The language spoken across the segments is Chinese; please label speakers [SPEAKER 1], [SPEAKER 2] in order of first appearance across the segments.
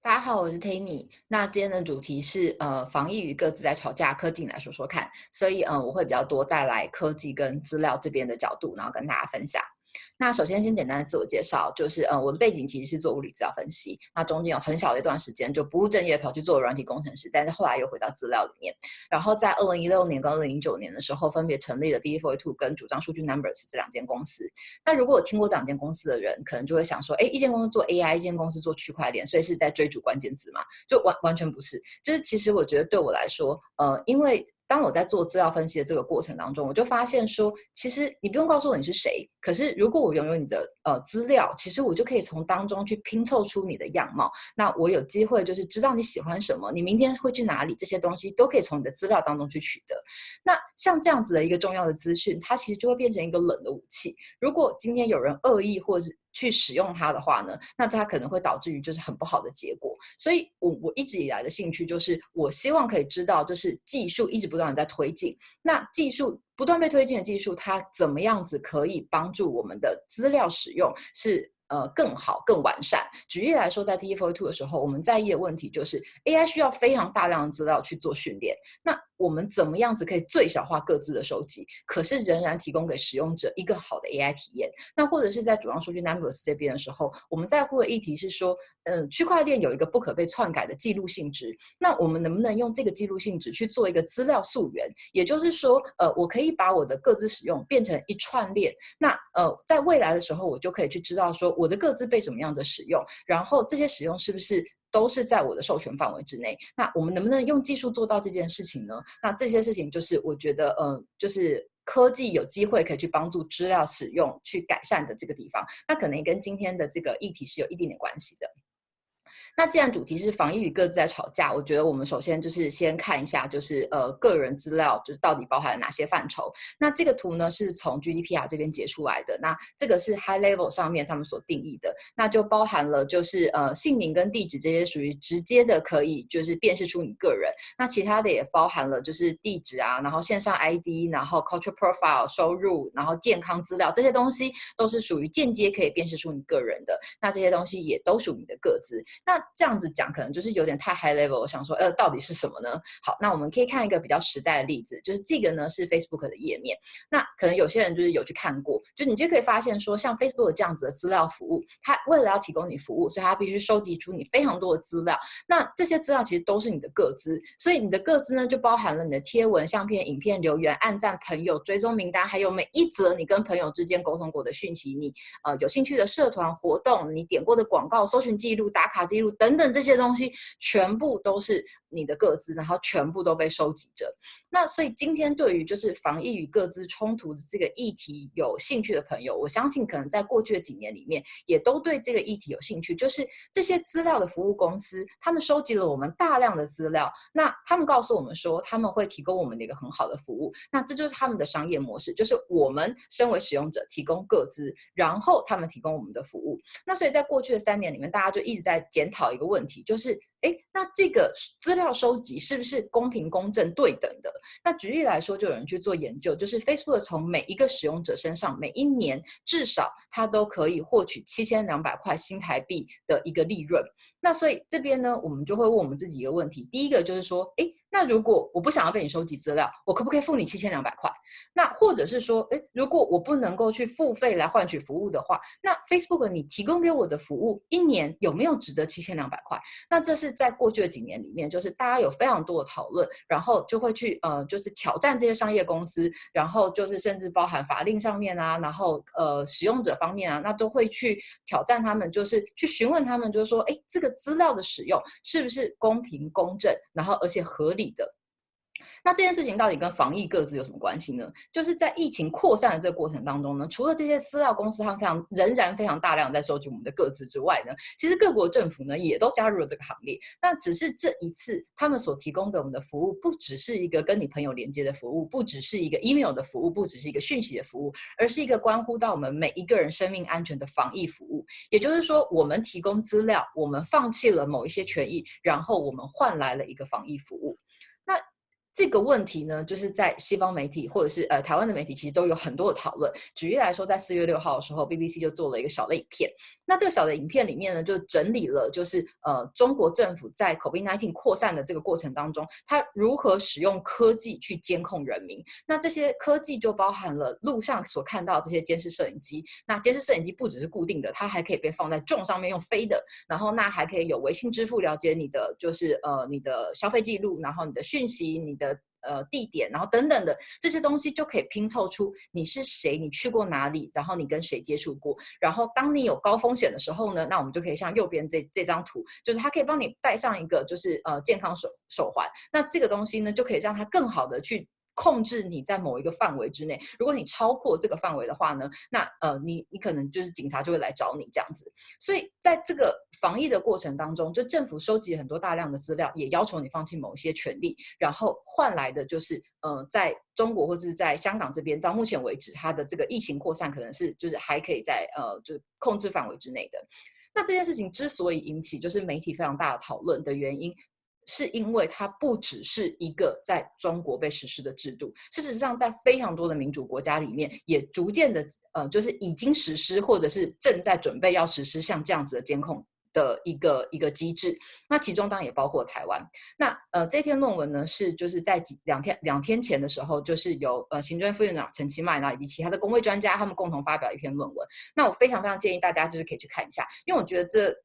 [SPEAKER 1] 大家好，我是 Tammy。那今天的主题是防疫与各自在吵架，科技你来说说看。所以我会比较多带来科技跟资料这边的角度，然后跟大家分享。那首先先简单的自我介绍，就是我的背景其实是做物理资料分析，那中间有很小的一段时间就不务正业跑去做软体工程师，但是后来又回到资料里面。然后在2016年跟2019年的时候，分别成立了 D402 跟主张数据 Numbers 这两间公司。那如果有听过这两间公司的人，可能就会想说，哎，一间公司做 AI，一间公司做区块链，所以是在追逐关键字嘛？就完全不是。就是其实我觉得对我来说，因为当我在做资料分析的这个过程当中，我就发现说，其实你不用告诉我你是谁，可是如果我拥有你的资料，其实我就可以从当中去拼凑出你的样貌。那我有机会就是知道你喜欢什么，你明天会去哪里，这些东西都可以从你的资料当中去取得。那像这样子的一个重要的资讯，它其实就会变成一个冷的武器。如果今天有人恶意或者是去使用它的话呢，那它可能会导致于就是很不好的结果。所以我一直以来的兴趣就是，我希望可以知道，就是技术一直不断的在推进，那技术不断被推进的技术，它怎么样子可以帮助我们的资料使用是更好、更完善。举例来说，在 T402 的时候，我们在意的问题就是 AI 需要非常大量的资料去做训练，那我们怎么样子可以最小化各自的收集，可是仍然提供给使用者一个好的 AI 体验？那或者是在主要数据 Numbers 这边的时候，我们在乎的议题是说，区块链有一个不可被篡改的记录性质，那我们能不能用这个记录性质去做一个资料溯源？也就是说，我可以把我的各自使用变成一串链，那在未来的时候，我就可以去知道说我的各自被什么样的使用，然后这些使用是不是都是在我的授权范围之内？那我们能不能用技术做到这件事情呢？那这些事情就是我觉得，就是科技有机会可以去帮助资料使用去改善的这个地方，那可能也跟今天的这个议题是有一点点关系的。那既然主题是防疫与各自在吵架，我觉得我们首先就是先看一下，就是个人资料就是到底包含了哪些范畴。那这个图呢是从 GDPR 这边截出来的，那这个是 High Level 上面他们所定义的，那就包含了就是姓名跟地址这些属于直接的可以就是辨识出你个人，那其他的也包含了就是地址啊，然后线上 ID， 然后 Culture Profile 收入，然后健康资料这些东西都是属于间接可以辨识出你个人的，那这些东西也都属于你的个资。那这样子讲可能就是有点太 high level， 我想说到底是什么呢？好，那我们可以看一个比较实在的例子，就是这个呢是 Facebook 的页面，那可能有些人就是有去看过，就你就可以发现说，像 Facebook 这样子的资料服务，它为了要提供你服务，所以它必须收集出你非常多的资料，那这些资料其实都是你的个资，所以你的个资呢就包含了你的贴文、相片、影片、留言、按赞、朋友、追踪名单，还有每一则你跟朋友之间沟通过的讯息，你有兴趣的社团活动，你点过的广告、搜寻记录、打卡记录等等这些东西，全部都是你的个资，然后全部都被收集着。那所以今天对于就是防疫与个资冲突的这个议题有兴趣的朋友，我相信可能在过去的几年里面，也都对这个议题有兴趣。就是这些资料的服务公司，他们收集了我们大量的资料，那他们告诉我们说，他们会提供我们的一个很好的服务。那这就是他们的商业模式，就是我们身为使用者提供个资，然后他们提供我们的服务。那所以在过去的3年里面，大家就一直在检讨一个问题，就是那这个资料收集是不是公平、公正、对等的？那举例来说，就有人去做研究，就是 Facebook 从每一个使用者身上，每一年至少它都可以获取7200块新台币的一个利润。那所以这边呢，我们就会问我们自己一个问题，第一个就是说，那如果我不想要被你收集资料，我可不可以付你7200块？那或者是说，如果我不能够去付费来换取服务的话，那 Facebook 你提供给我的服务一年有没有值得7200块？那这是在过去的几年里面，就是大家有非常多的讨论，然后就会去就是挑战这些商业公司，然后就是甚至包含法令上面啊，然后使用者方面啊，那都会去挑战他们，就是去询问他们，就是说，这个资料的使用是不是公平公正，然后而且合理的。那这件事情到底跟防疫各自有什么关系呢？就是在疫情扩散的这个过程当中呢，除了这些资料公司他们仍然非常大量在收集我们的个资之外呢，其实各国政府呢也都加入了这个行列。那只是这一次他们所提供给我们的服务，不只是一个跟你朋友连接的服务，不只是一个 email 的服务，不只是一个讯息的服务，而是一个关乎到我们每一个人生命安全的防疫服务。也就是说，我们提供资料，我们放弃了某一些权益，然后我们换来了一个防疫服务。那这个问题呢，就是在西方媒体或者是台湾的媒体，其实都有很多的讨论。举例来说，在4月6号的时候 ，BBC 就做了一个小的影片。那这个小的影片里面呢，就整理了就是中国政府在 COVID-19 扩散的这个过程当中，它如何使用科技去监控人民。那这些科技就包含了路上所看到的这些监视摄影机。那监视摄影机不只是固定的，它还可以被放在drone上面用飞的。然后那还可以有微信支付了解你的就是你的消费记录，然后你的讯息，你的地点，然后等等的这些东西就可以拼凑出你是谁，你去过哪里，然后你跟谁接触过。然后当你有高风险的时候呢，那我们就可以像右边这张图，就是它可以帮你戴上一个就是健康手环。那这个东西呢，就可以让它更好的去控制你在某一个范围之内。如果你超过这个范围的话呢，那你可能就是警察就会来找你这样子。所以在这个防疫的过程当中，就政府收集很多大量的资料，也要求你放弃某一些权利，然后换来的就是在中国或者是在香港这边，到目前为止，它的这个疫情扩散可能是就是还可以在就是控制范围之内的。那这件事情之所以引起就是媒体非常大的讨论的原因，是因为它不只是一个在中国被实施的制度，事实上在非常多的民主国家里面，也逐渐的就是已经实施或者是正在准备要实施像这样子的监控的一个机制。那其中当然也包括台湾。那这篇论文呢是就是在两天前的时候，就是由行政副院长陈其迈以及其他的公卫专家他们共同发表一篇论文。那我非常非常建议大家就是可以去看一下，因为我觉得这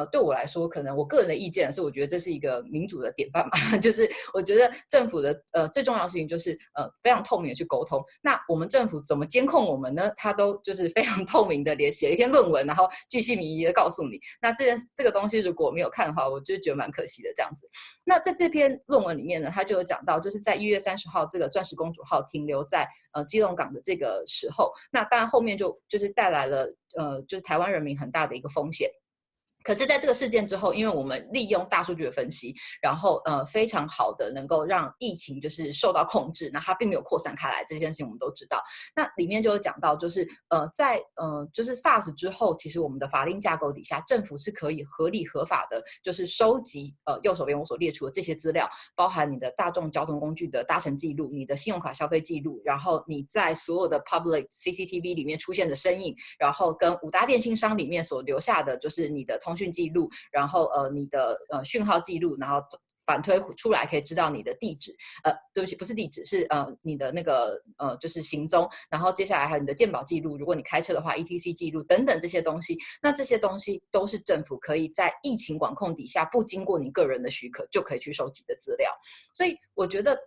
[SPEAKER 1] 对我来说，可能我个人的意见是，我觉得这是一个民主的典范嘛，就是我觉得政府的最重要的事情就是非常透明的去沟通。那我们政府怎么监控我们呢？他都就是非常透明的写了一篇论文，然后巨细靡遗的告诉你。那这个东西如果没有看的话，我就觉得蛮可惜的这样子。那在这篇论文里面呢，他就有讲到，就是在1月30号这个钻石公主号停留在基隆港的这个时候，那当然后面就是带来了就是台湾人民很大的一个风险。可是在这个事件之后，因为我们利用大数据的分析，然后非常好的能够让疫情就是受到控制，那它并没有扩散开来，这件事情我们都知道。那里面就有讲到，就是在就是 SARS 之后，其实我们的法令架构底下，政府是可以合理合法的，就是收集右手边我所列出的这些资料，包含你的大众交通工具的搭乘记录、你的信用卡消费记录，然后你在所有的 public CCTV 里面出现的身影，然后跟5大电信商里面所留下的就是你的通讯记录，然后你的讯号记录，然后反推出来可以知道你的地址，对不起，不是地址，是你的那个就是行踪，然后接下来还有你的健保记录，如果你开车的话 ETC 记录等等这些东西，那这些东西都是政府可以在疫情管控底下不经过你个人的许可就可以去收集的资料。所以我觉得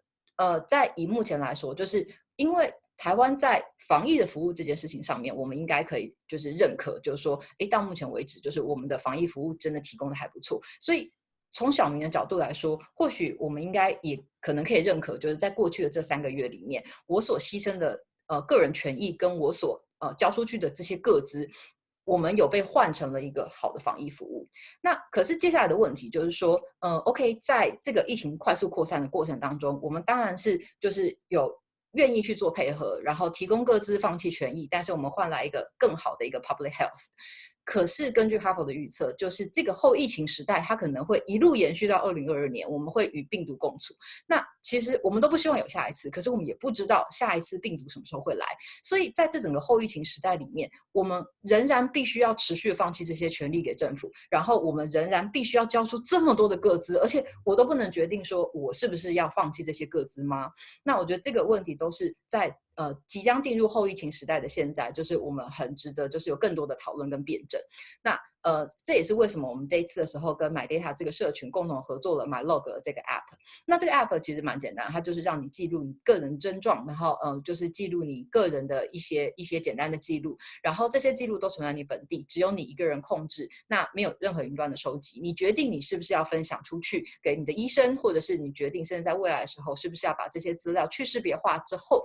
[SPEAKER 1] 在以目前来说，就是因为台湾在防疫的服务这件事情上面，我们应该可以就是认可，就是说，到目前为止，就是我们的防疫服务真的提供的还不错。所以从小民的角度来说，或许我们应该也可能可以认可，就是在过去的这3个月里面，我所牺牲的个人权益跟我所交出去的这些个资，我们有被换成了一个好的防疫服务。那可是接下来的问题就是说，OK， 在这个疫情快速扩散的过程当中，我们当然是就是有愿意去做配合，然后提供各自放弃权益，但是我们换来一个更好的一个 public health。可是根据哈佛的预测，就是这个后疫情时代，它可能会一路延续到2022年，我们会与病毒共处。那其实我们都不希望有下一次，可是我们也不知道下一次病毒什么时候会来。所以在这整个后疫情时代里面，我们仍然必须要持续的放弃这些权利给政府，然后我们仍然必须要交出这么多的个资，而且我都不能决定说我是不是要放弃这些个资吗？那我觉得这个问题都是在即将进入后疫情时代的现在，就是我们很值得就是有更多的讨论跟辩证。那这也是为什么我们这一次的时候跟 MyData 这个社群共同合作了 MyLog 这个 App。那这个 App 其实蛮简单，它就是让你记录你个人症状，然后就是记录你个人的一些简单的记录，然后这些记录都存在你本地，只有你一个人控制，那没有任何云端的收集。你决定你是不是要分享出去给你的医生，或者是你决定甚至在未来的时候是不是要把这些资料去识别化之后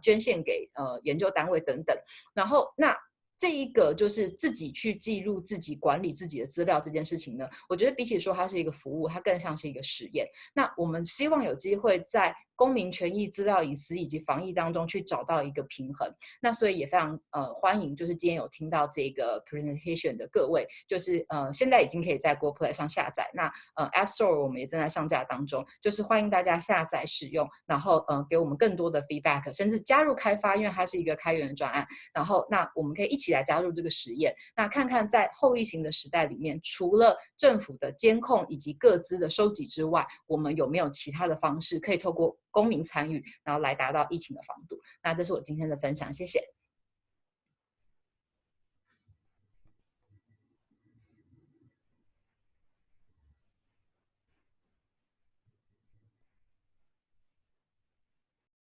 [SPEAKER 1] 捐献给研究单位等等。然后那这一个就是自己去记录、自己管理自己的资料这件事情呢，我觉得比起说它是一个服务，它更像是一个实验。那我们希望有机会在公民权益、资料隐私以及防疫当中去找到一个平衡。那所以也非常欢迎，就是今天有听到这个 presentation 的各位，就是现在已经可以在 Google Play 上下载，那App Store 我们也正在上架当中，就是欢迎大家下载使用，然后给我们更多的 feedback， 甚至加入开发，因为它是一个开源的专案，然后那我们可以一起来加入这个实验，那看看在后疫情的时代里面，除了政府的监控以及各资的收集之外，我们有没有其他的方式可以透过公民参与，然后来达到疫情的防堵。那这是我今天的分享，谢谢。